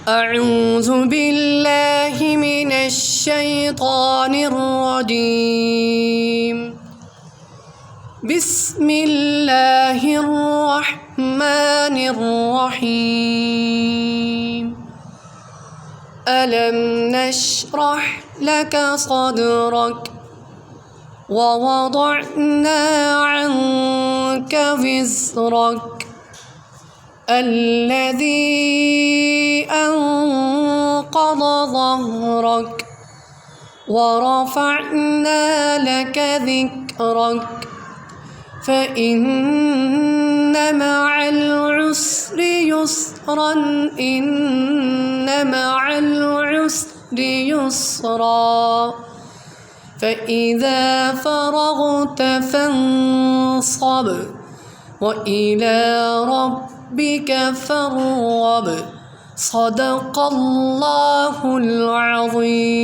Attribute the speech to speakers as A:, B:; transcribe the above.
A: أعوذ بالله من الشيطان الرجيم. بسم الله الرحمن الرحيم. ألم نشرح لك صدرك ووضعنا عنك وزرك الذي أنقض ظهرك ورفعنا لك ذكرك فإن مع العسر يسرا إن مع العسر يسرا فإذا فرغت فانصب وإلى ربك فارغب. صدق الله العظيم.